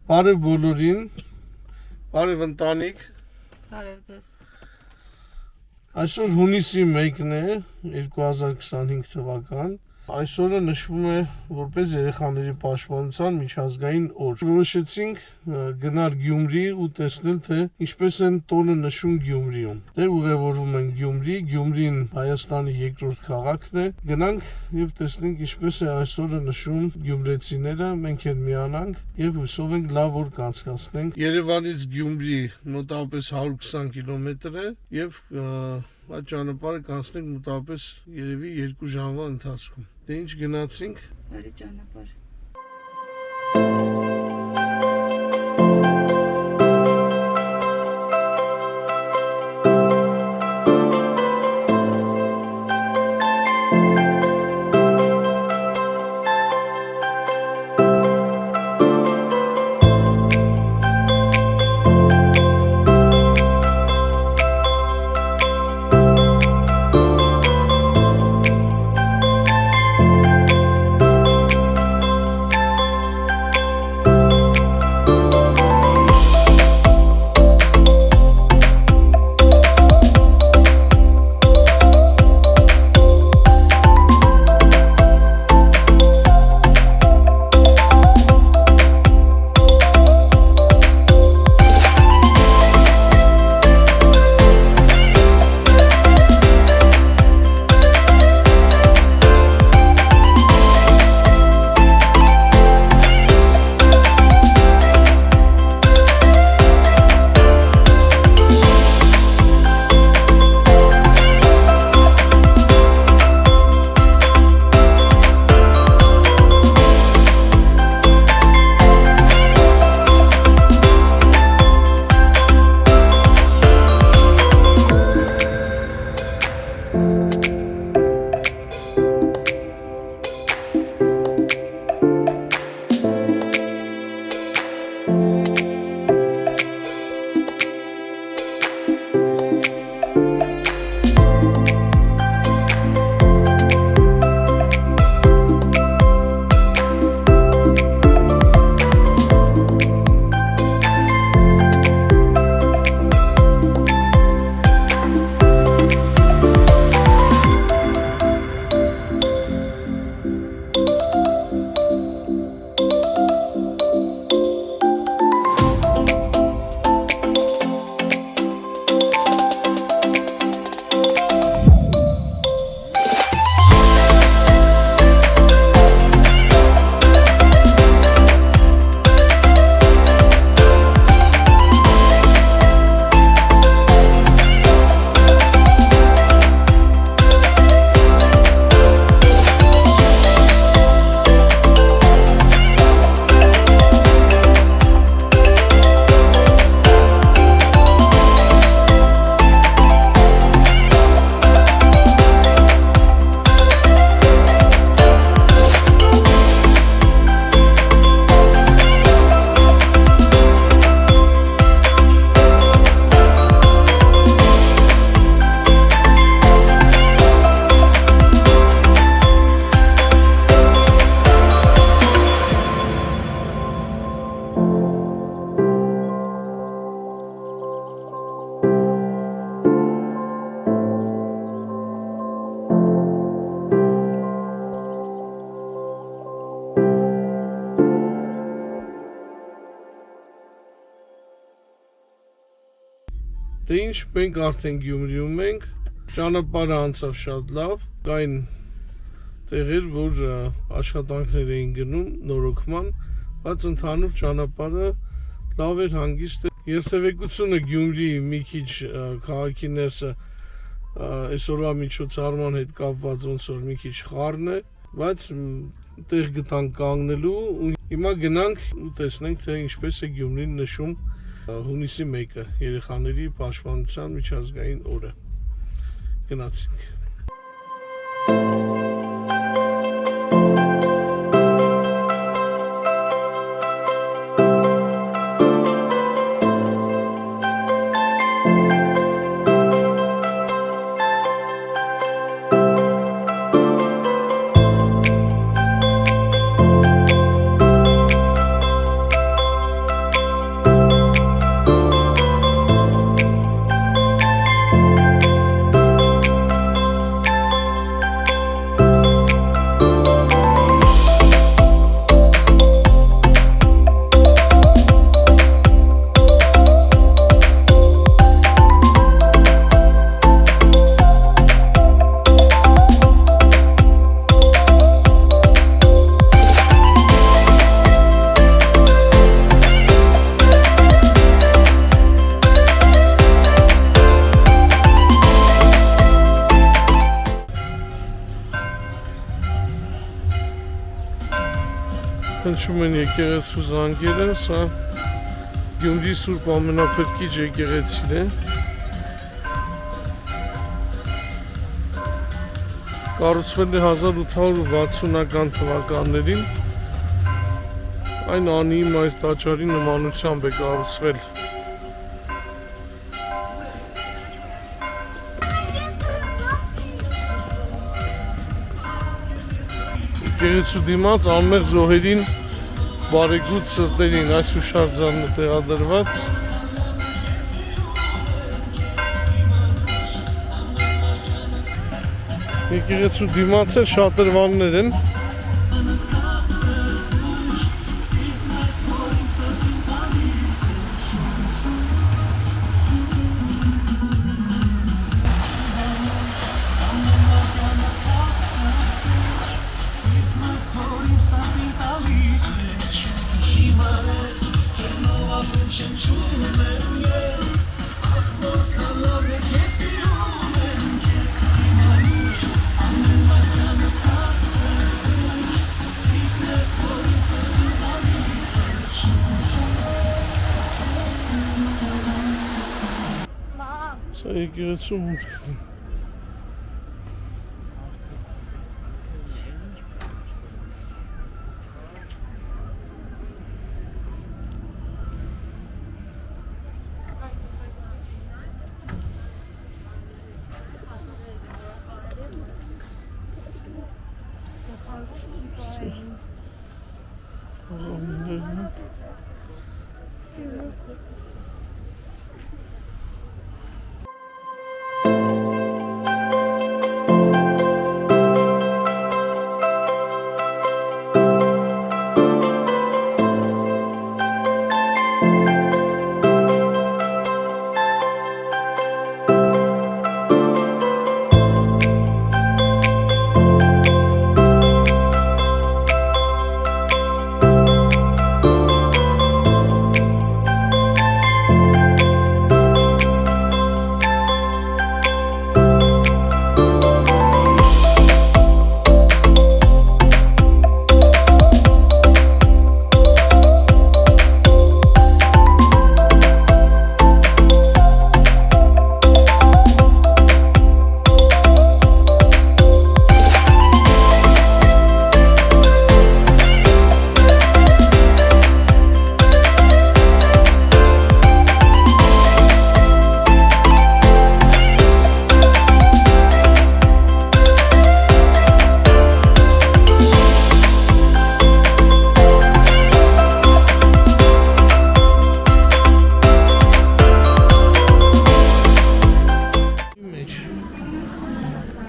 Բարև բոլորին, բարև ընտանիք, Բարև ձեզ։ Այսօր հունիսի 1-ն է 2025 թվական, այսօրը նշվում է որպես երեխաների պաշտպանության միջազգային օր։ Որոշեցինք գնալ Գյումրի ու տեսնել, թե ինչպես են տոնը նշում Գյումրիում։ Դե ուղևորվում են Գյումրի, Գյումրին Հայաստանի երկրորդ քաղաքն է։ Գնանք եւ տեսնենք ինչպես է այսօրը նշում գյումրեցիները, մենք էլ միանանք եւ հույսով ենք լավ օր կանցկացնենք։ Երևանից Գյումրի մոտավորապես 120 կիլոմետր է եւ այդ ճանապարհը կանցնենք մոտավորապես երևի 2 ժամվա ընթացքում։ Դե ինչ գնացինք։ Բարի ճանապարհ։ Դե ինչ, մենք արդեն Գյումրիում ենք, ճանապարհը անցավ շատ լավ, կային տեղեր, որ աշխատանքներ էին գնում նորոգման, բայց ընդհանուր ճանապարհը լավ էր, հանգիստ էր։ Երթևեկությունը Գյումրի մի քիչ քաղաքի ներսը այսօրվա միջոցառման հետ կապված ոնց որ մի քիչ խառն է, բայց տեղ գտանք կանգնելու ու հիմա գնանք ու տեսնենք, թե ինչպես է Գյումրին նշում հունիսի 1-ը երեխաների պաշտպանության միջազգային օրը։ Գնացինք։ կանչում են եկեղեցու զանգերը, սա Գյումրի Սուրբ Ամենափրկիչ եկեղեցին է։ Կառուցվել է 1860-ական թվականներին, այն Անիի մայր տաճարի նմանությամբ է կառուցվել։ Եկեղեցու դիմաց անմեղ զոհերին բարեգութ սրտերին այս հուշարձանն է տեղադրված։ Եկեղեցու դիմաց էլ շատրվաններ են։ Սա եկեղեցու մուտքն է։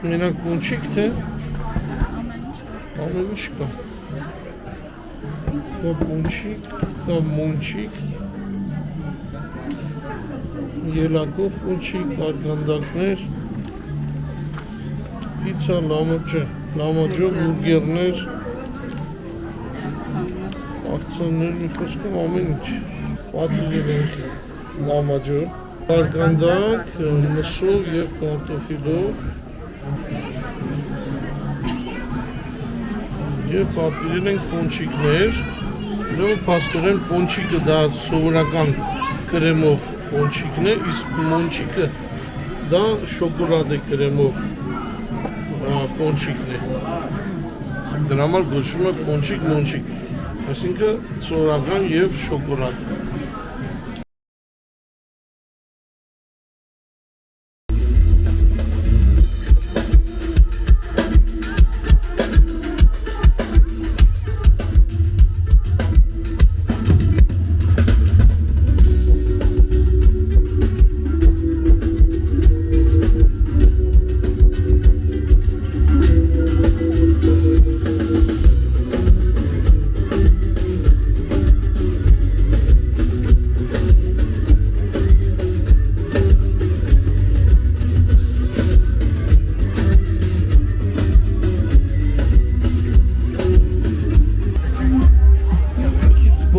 Մենակ մոնչիկ թե ամեն ինչ կա։ Կա մոնչիկ, կա մոնչիկ, ելակով մոնչիկ, արգանդակներ, պիցա, լամաջո, բուրգերներ, աղցաններ, մի խոսքով ամեն ինչ։ Պատրիել են լամաջո, արգանդակ, մսով և կարտոֆիլով, և պատվիրել ենք պոնչիկներ, ուրեմն փաստորեն պոնչիկը դա սովորական կրեմով պոնչիկն է, իսկ մոնչիկը դա շոկոլադե կրեմով պոնչիկն է։ Դրա համար գոչվում է պոնչիկ, այսինքն սովորական և շոկոլադե։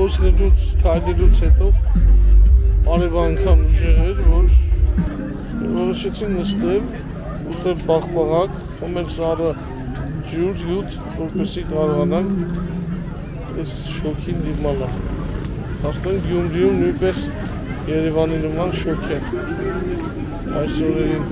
Խոսնելուց, քայլելուց հետո արև անգամ ուժեղ էր, որ որոշեցին նստել, ուտել պաղպաղակ, խմել սառը ջուր, յուտ, որպեսզի կարողանանք Այս շոքին դիմալա։ Հաստատ Գյումրիում նույնպես Երևանի նման շոք է այս օրերին։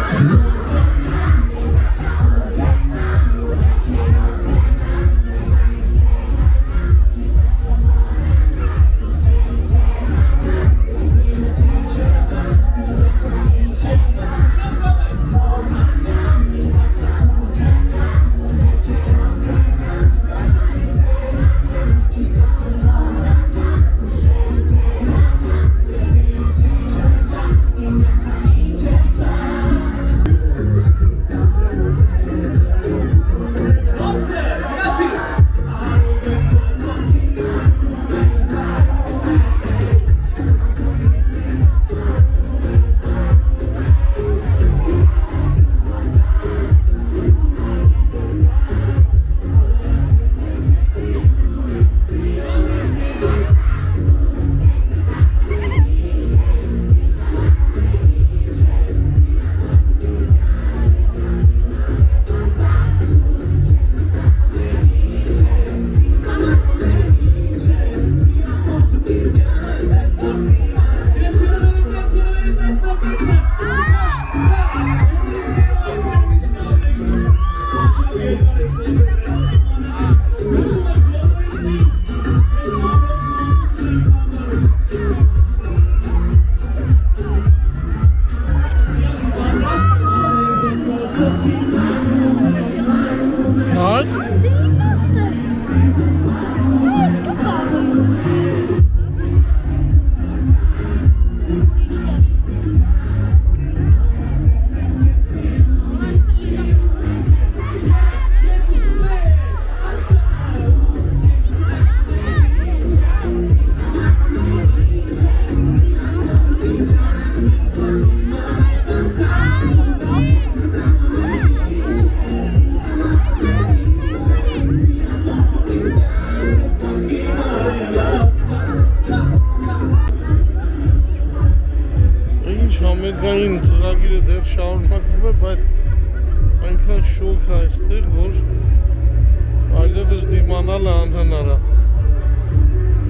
Grazie. Միջազգային ծրագիրը դեռ շարունակվում է, բայց այնքան շոգ է այստեղ, որ այլևս դիմանալը անհնար է։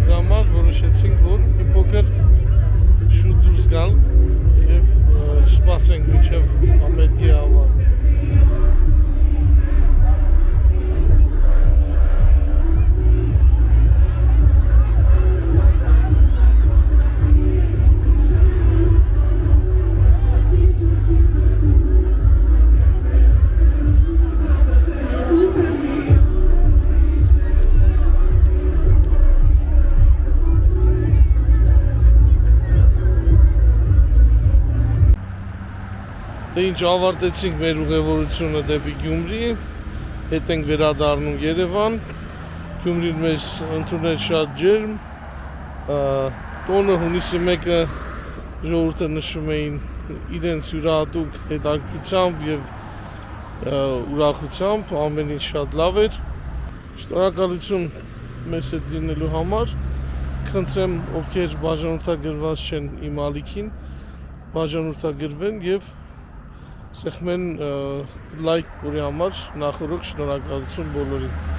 Դրա համար որոշեցինք, որ մի փոքր շուտ դուրս գալ եւ սպասենք մինչեւ ամերիկի ավարտ։ Դե ինչ ավարտեցինք մեր ուղևորությունը դեպի Գյումրի, հետ ենք վերադառնում Երևան, Գյումրին մեզ ընդունել շատ ջերմ, տոնը հունիսի 1-ը ժողովուրդը նշում էին իրենց յուրահատուկ հետաքրքրությամբ եւ ուրախությամբ, ամեն ինչ շատ լավ էր։ Շնորհակալություն մեզ հետ լինելու համար, խնդրեմ ովքեր բաժանորդագրված չեն իմ ալիքին, բաժանորդագրվեն եւ սեղմեն լայք որի համար նախորդ շնորհակալություն բոլորին։